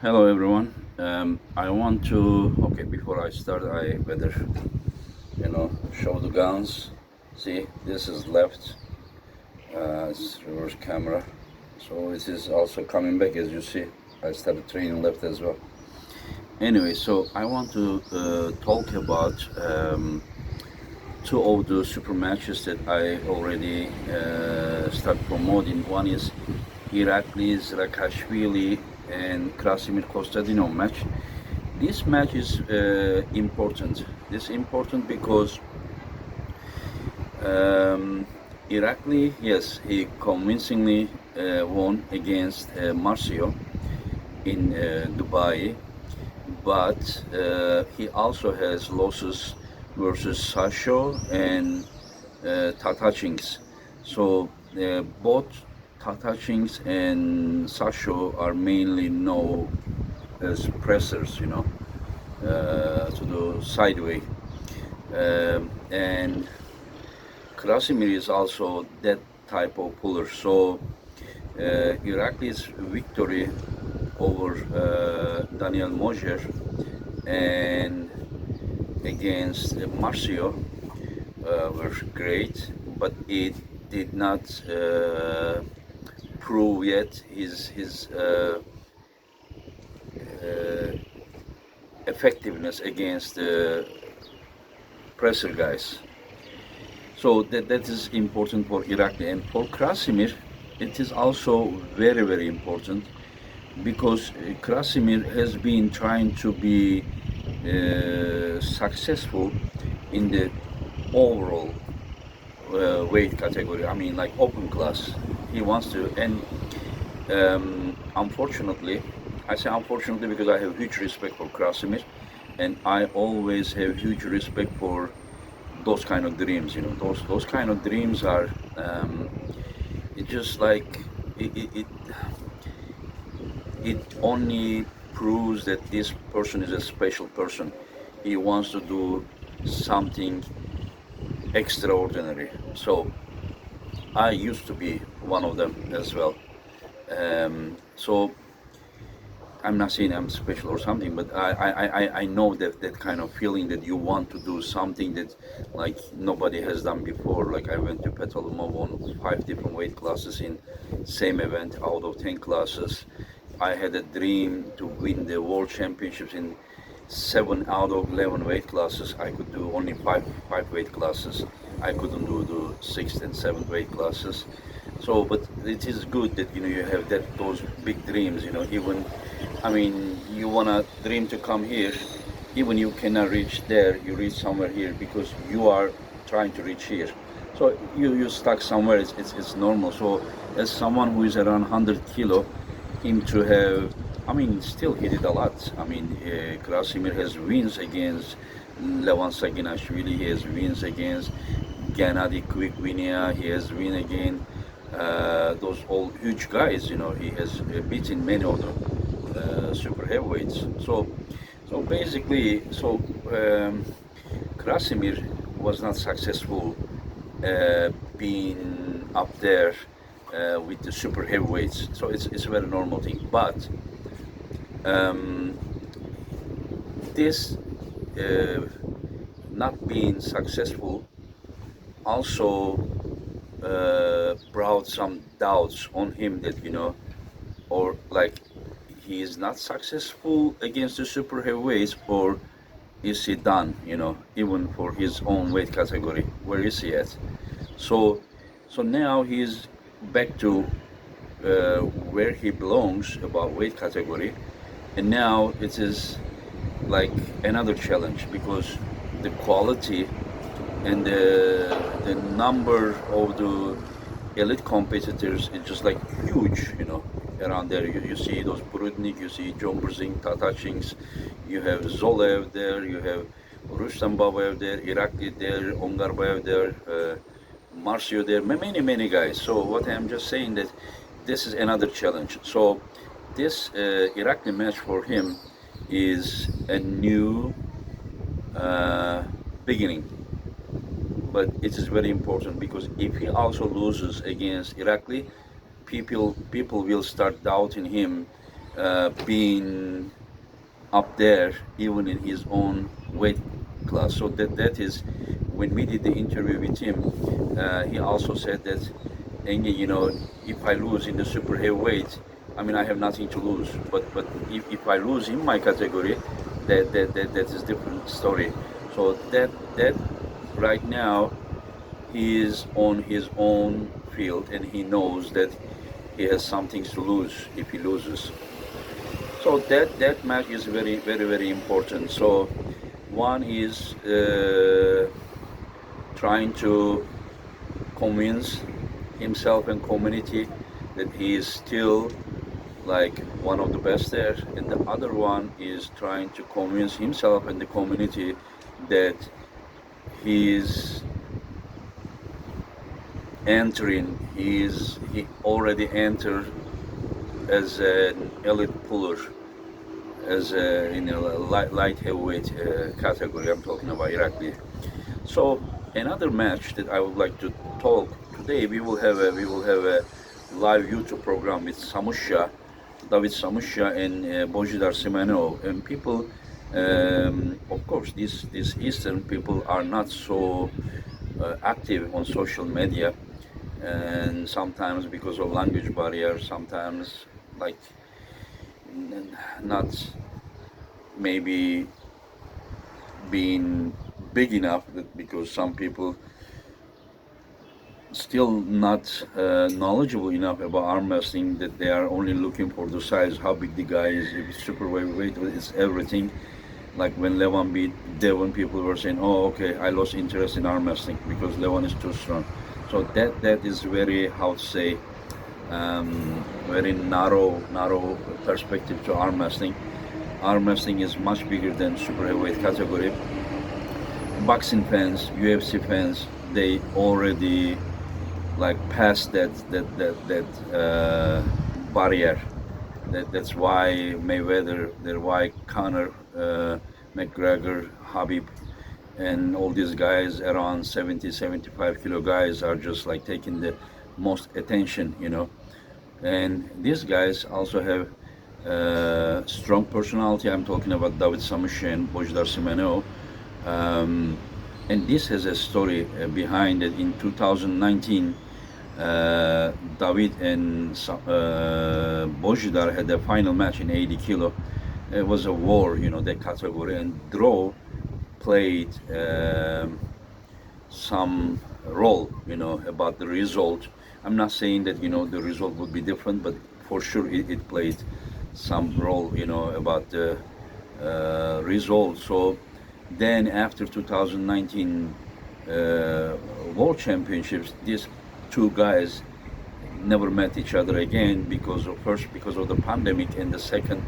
Hello everyone. I want to before I start I better show the guns. See, this is left, it's reverse camera. So it is also coming back. As you see, I started training left as well. Anyway, so I want to talk about two of the super matches that I already start promoting. One is Iraqli Zirakashvili and Krasimir Kostadinov match. This match is important. This is important because Iraqli, yes, he convincingly won against Marcio in Dubai, but he also has losses versus Sasho and Tatachings. So both Tatachings and Sasho are mainly known as pressers, to the sideway. And Krasimir is also that type of puller. So Iraqli's victory over Daniel Mojer and against Marcio were great, but it did not prove yet his effectiveness against the presser guys. So that is important for Iraqli, and for Krasimir it is also very important because Krasimir has been trying to be successful in the overall weight category. I mean, like open class. He wants to, and unfortunately, I say unfortunately because I have huge respect for Krasimir, and I always have huge respect for those kind of dreams. Those kind of dreams are it just like it only proves that this person is a special person. He wants to do something extraordinary. So I used to be one of them as well. So I'm not saying I'm special or something, but I know that kind of feeling that you want to do something that like nobody has done before. Like I went to Petaluma, won 5 different weight classes in same event out of 10 classes. I had a dream to win the world championships in 7 out of 11 weight classes. I could do only five weight classes. I couldn't do the 6th and 7th weight classes. So, but it is good that you have those big dreams. Even I mean, you wanna dream to come here, even you cannot reach there. You reach somewhere here because you are trying to reach here. So you stuck somewhere. It's normal. So as someone who is around 100 kilo, him to have, I mean, still he did a lot. I mean, Krasimir has wins against Levan Saginashvili. He has wins against Gennady Quickvinia. He has win against those all huge guys. He has beaten many of them super heavyweights. So basically, Krasimir was not successful being up there with the super heavyweights. So it's a very normal thing. But this not being successful also brought some doubts on him that or like he is not successful against the super heavyweights, or is he done? Even for his own weight category, where is he at? So now he's back to where he belongs about weight category, and now it is like another challenge because the quality and the number of the elite competitors is just like huge, around there. You see those Brudnik, you see John Brzing, Tatachings, you have Zolev there, you have Rustam Babayev there, Iraqli there, Ongarbayev there, Marcio there, many guys. So what I'm just saying that this is another challenge. So this Iraqli match for him is a new beginning. But it is very important because if he also loses against Iraqli, people will start doubting him being up there even in his own weight class. So that is when we did the interview with him. He also said that, Engin, if I lose in the super heavyweight, I mean I have nothing to lose. But if I lose in my category, that is different story. So that right now he is on his own field and he knows that he has some things to lose if he loses. So that match is very important. So one is trying to convince himself and community that he is still like one of the best there, and the other one is trying to convince himself and the community that he is he already entered as an elite puller, as in a light heavyweight category. I'm talking about Iraqli. So another match that I would like to talk today, we will have a live YouTube program with Samusha and Bozhidar Simeonov, and people, of course, these Eastern people are not so active on social media, and sometimes because of language barrier, sometimes like not maybe being big enough, because some people still not knowledgeable enough about arm wrestling, that they are only looking for the size, how big the guy is, if it's super weight, it's everything. Like when Levan beat Devon, people were saying, oh, okay, I lost interest in arm wrestling because Levan is too strong. So that is very, how to say, very narrow perspective to arm wrestling. Arm wrestling is much bigger than super heavyweight category. Boxing fans, UFC fans, they already like past that barrier. That's why Mayweather, that's why Conor, McGregor, Habib, and all these guys around 70, 75 kilo guys are just like taking the most attention, And these guys also have strong personality. I'm talking about David Samusha and Bozhidar Simeonov. And this has a story behind it. In 2019, David and Bozhidar had a final match in 80 kilo. It was a war, that category, and draw played some role, about the result. I'm not saying that, the result would be different, but for sure it played some role, about the result. So then after 2019 World Championships, these two guys never met each other again because of the pandemic, and the second,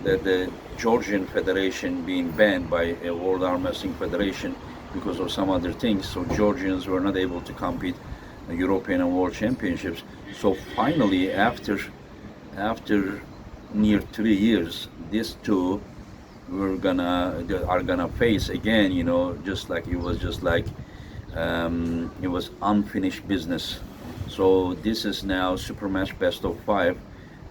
the Georgian Federation being banned by a World Arm Wrestling Federation because of some other things. So Georgians were not able to compete in European and World Championships. So finally, after near 3 years, these two are gonna face again. Just like it was unfinished business. So this is now super match best of 5,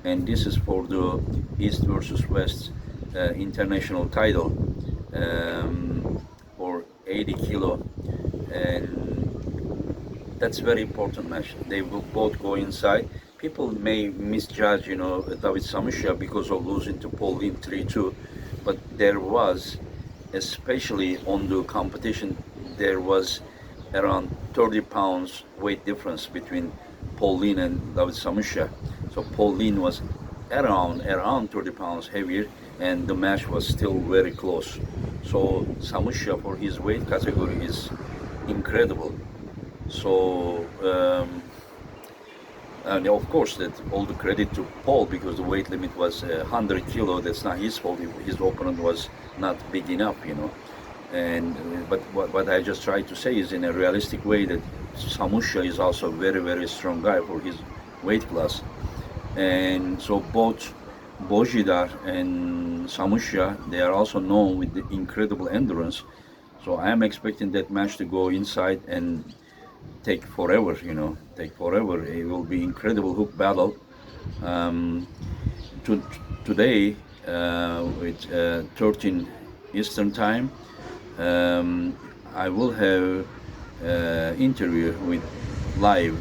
and this is for the East versus West international title for 80 kilo, and that's very important match. They will both go inside. People may misjudge, David Samusha because of losing to Paul Lin 3-2, but there was, especially on the competition, there was around 30 pounds weight difference between Paul Lin and David Samusha. So Paul Lin was around 30 pounds heavier, and the match was still very close. So Samusha, for his weight category, is incredible. So and of course, that all the credit to Paul, because the weight limit was 100 kilo. That's not his fault. His opponent was not big enough, And but what I just tried to say is, in a realistic way, that Samusha is also a very strong guy for his weight class. And so both Bozhidar and Samusha, they are also known with the incredible endurance. So I am expecting that match to go inside and take forever, Take forever. It will be incredible hook battle. To today with 13 Eastern time, I will have interview with live,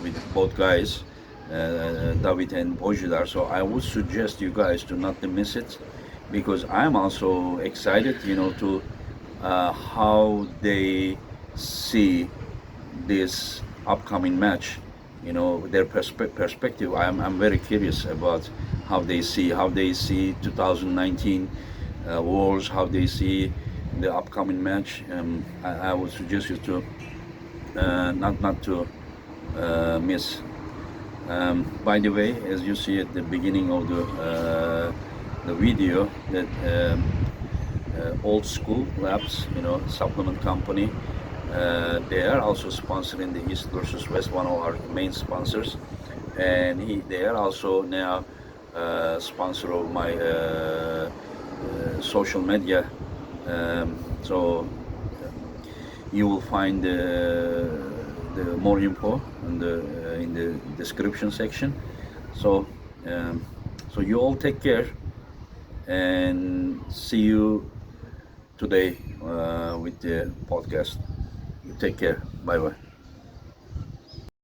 with both guys, David and Bozhidar. So I would suggest you guys to not to miss it, because I'm also excited, to how they see this upcoming match, their perspective. I'm very curious about how they see 2019 wars, how they see the upcoming match. I would suggest you to not to miss. By the way, as you see at the beginning of the video, that Old School Labs, supplement company, they are also sponsoring the East versus West, one of our main sponsors, and they are also now sponsor of my social media. So you will find the more info in the description section. So you all take care, and see you today with the podcast. You take care. Bye bye.